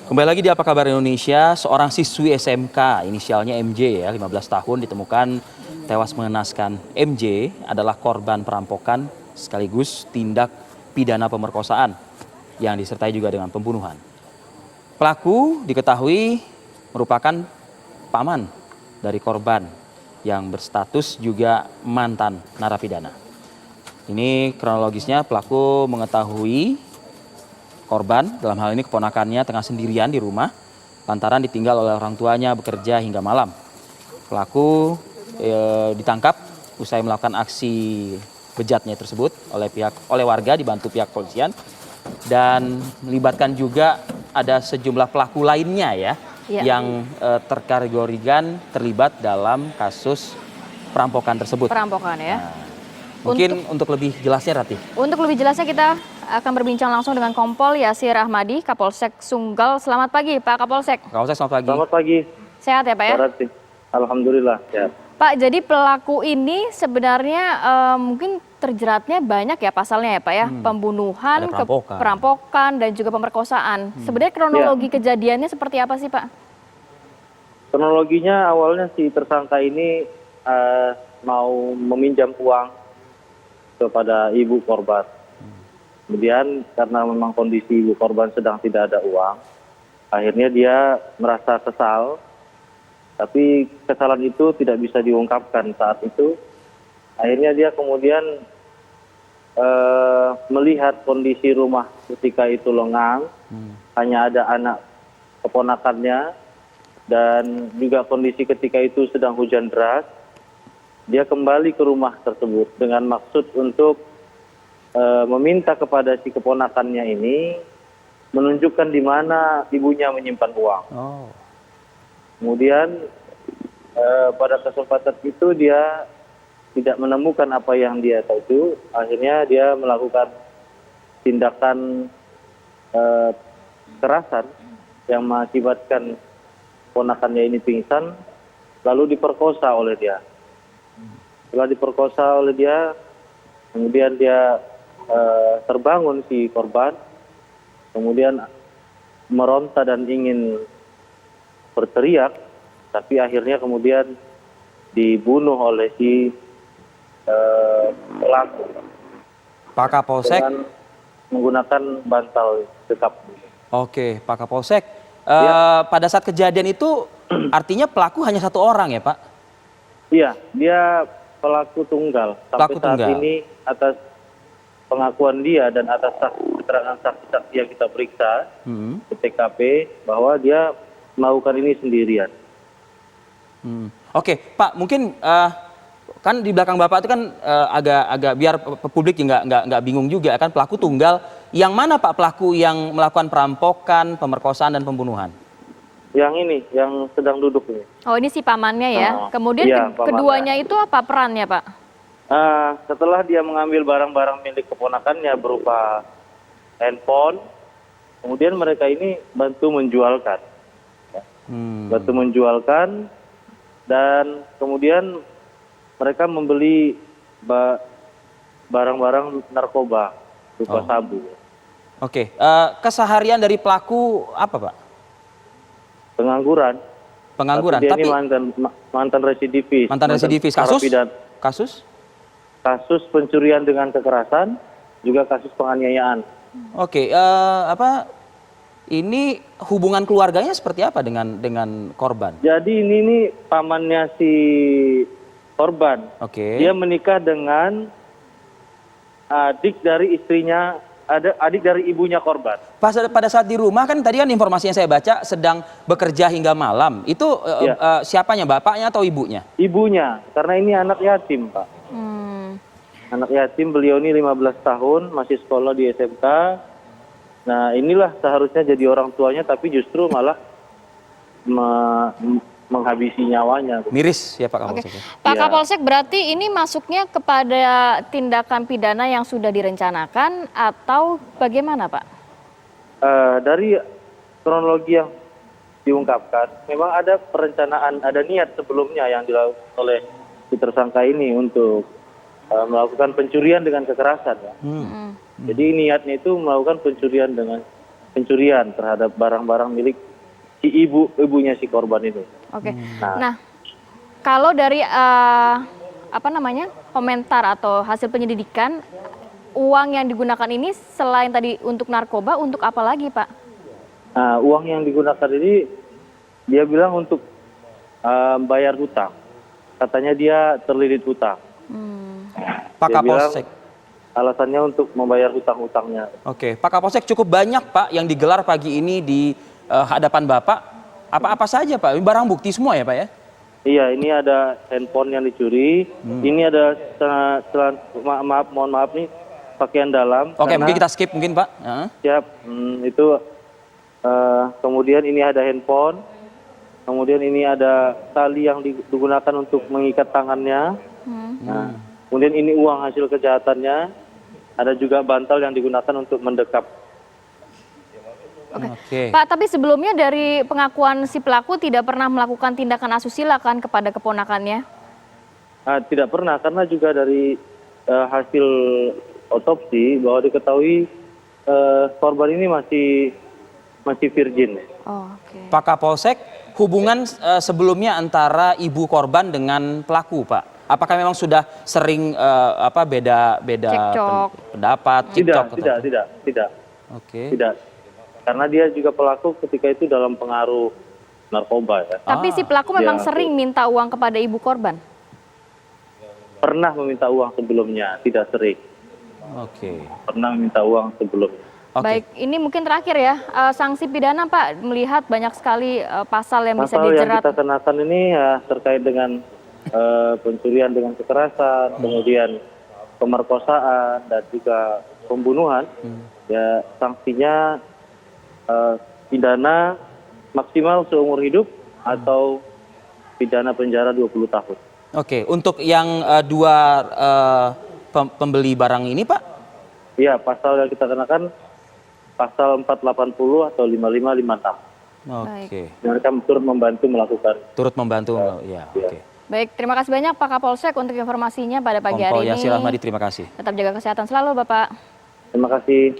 Kembali lagi di Apa Kabar Indonesia, seorang siswi SMK inisialnya MJ ya, 15 tahun ditemukan tewas mengenaskan. MJ adalah korban perampokan sekaligus tindak pidana pemerkosaan yang disertai juga dengan pembunuhan. Pelaku diketahui merupakan paman dari korban yang berstatus juga mantan narapidana. Ini kronologisnya, pelaku mengetahui korban, dalam hal ini keponakannya, tengah sendirian di rumah lantaran ditinggal oleh orang tuanya bekerja hingga malam. Pelaku ditangkap usai melakukan aksi bejatnya tersebut oleh warga dibantu pihak polisian, dan melibatkan juga ada sejumlah pelaku lainnya ya, yang terkategorikan terlibat dalam kasus perampokan tersebut. Perampokan ya. Nah, mungkin untuk lebih jelasnya, Ratih. Untuk lebih jelasnya kita akan berbincang langsung dengan Kompol Yasir Ahmadi, Kapolsek Sunggal. Selamat pagi Pak Kapolsek. Kapolsek, selamat pagi. Selamat pagi. Sehat ya Pak ya? Alhamdulillah sehat. Pak, jadi pelaku ini sebenarnya mungkin terjeratnya banyak ya pasalnya ya Pak ya? Pembunuhan, perampokan, dan juga pemerkosaan. Sebenarnya kronologi kejadiannya seperti apa sih Pak? Kronologinya awalnya si tersangka ini mau meminjam uang kepada ibu korban. Kemudian karena memang kondisi ibu korban sedang tidak ada uang, akhirnya dia merasa kesal, tapi kesalahan itu tidak bisa diungkapkan saat itu. Akhirnya dia kemudian melihat kondisi rumah ketika itu lengang, hanya ada anak keponakannya, dan juga kondisi ketika itu sedang hujan deras. Dia kembali ke rumah tersebut dengan maksud untuk meminta kepada si keponakannya ini menunjukkan di mana ibunya menyimpan uang. Kemudian pada kesempatan itu dia tidak menemukan apa yang dia tahu itu. Akhirnya dia melakukan tindakan kekerasan yang mengakibatkan keponakannya ini pingsan, lalu diperkosa oleh dia. Setelah diperkosa oleh dia, kemudian dia terbangun si korban, kemudian meronta dan ingin berteriak, tapi akhirnya kemudian dibunuh oleh si pelaku. Pak Kapolsek dengan menggunakan bantal sekap. Oke, Pak Kapolsek, pada saat kejadian itu artinya pelaku hanya satu orang ya Pak? Iya, dia pelaku tunggal. Sampai saat ini atas pengakuan dia dan atas keterangan saksi-saksi yang kita periksa di TKP bahwa dia melakukan ini sendirian. Oke, Pak, mungkin kan di belakang Bapak itu kan agak biar publik nggak bingung juga kan, pelaku tunggal. Yang mana Pak pelaku yang melakukan perampokan, pemerkosaan dan pembunuhan? Yang ini, yang sedang duduk ini. Oh, ini si pamannya ya. Kemudian keduanya itu apa perannya Pak? Setelah dia mengambil barang-barang milik keponakannya berupa handphone, kemudian mereka ini bantu menjualkan. Bantu menjualkan, dan kemudian mereka membeli barang-barang narkoba berupa sabu. Oke, keseharian dari pelaku apa Pak? Pengangguran. Tapi ini mantan residivis. Mantan residivis. Kasus? Kasus pencurian dengan kekerasan, juga kasus penganiayaan. Oke, ini hubungan keluarganya seperti apa dengan korban? Jadi ini pamannya si korban. Dia menikah dengan adik dari istrinya, adik dari ibunya korban. Pada saat di rumah kan tadi kan informasi yang saya baca sedang bekerja hingga malam. Itu siapanya, bapaknya atau ibunya? Ibunya, karena ini anak yatim Pak. Anak yatim, beliau ini 15 tahun, masih sekolah di SMK. Nah inilah seharusnya jadi orang tuanya, tapi justru malah menghabisi nyawanya. Miris ya Pak Kapolsek. Pak Kapolsek, berarti ini masuknya kepada tindakan pidana yang sudah direncanakan atau bagaimana Pak? Dari kronologi yang diungkapkan, memang ada perencanaan, ada niat sebelumnya yang dilakukan oleh si tersangka ini untuk melakukan pencurian dengan kekerasan ya. Jadi niatnya itu melakukan pencurian pencurian terhadap barang-barang milik si ibunya si korban itu. Oke. Nah, kalau dari komentar atau hasil penyelidikan, uang yang digunakan ini selain tadi untuk narkoba, untuk apa lagi, Pak? Nah, uang yang digunakan ini dia bilang untuk bayar hutang. Katanya dia terlilit hutang. Pak Dia bilang Kapolsek. alasannya untuk membayar hutang-hutangnya. Oke, Pak Kapolsek, cukup banyak Pak yang digelar pagi ini di hadapan Bapak. Apa-apa saja Pak? Ini barang bukti semua ya Pak ya? Iya, ini ada handphone yang dicuri. Ini ada mohon maaf nih, pakaian dalam. Oke, mungkin kita skip mungkin Pak. Siap, itu kemudian ini ada handphone. Kemudian ini ada tali yang digunakan untuk mengikat tangannya. Nah, kemudian ini uang hasil kejahatannya. Ada juga bantal yang digunakan untuk mendekap. Oke. Pak, tapi sebelumnya dari pengakuan si pelaku tidak pernah melakukan tindakan asusila kan kepada keponakannya? Tidak pernah, karena juga dari hasil otopsi bahwa diketahui korban ini masih virgin. Oke. Pak Kapolsek, hubungan sebelumnya antara ibu korban dengan pelaku Pak? Apakah memang sudah sering beda pendapat, cekcok? Tidak. Oke. Tidak. Karena dia juga pelaku ketika itu dalam pengaruh narkoba ya. Tapi si pelaku memang sering minta uang kepada ibu korban? Pernah meminta uang sebelumnya, tidak sering. Oke. Pernah meminta uang sebelumnya. Baik, ini mungkin terakhir ya, sanksi pidana Pak, melihat banyak sekali pasal yang bisa Pasal dijerat. yang kita kenakan ini ya terkait dengan pencurian dengan kekerasan, kemudian pemerkosaan dan juga pembunuhan. Ya sanksinya pidana maksimal seumur hidup atau pidana penjara 20 tahun. Oke, untuk yang dua pembeli barang ini Pak? Iya, pasal yang kita kenakan pasal 480 atau 5556. Oke. Mereka turut membantu melakukan. Turut membantu, ya. Oke. Baik, terima kasih banyak Pak Kapolsek untuk informasinya pada pagi Kompol hari ini. Yasir Rahmadi, terima kasih. Tetap jaga kesehatan selalu Bapak. Terima kasih.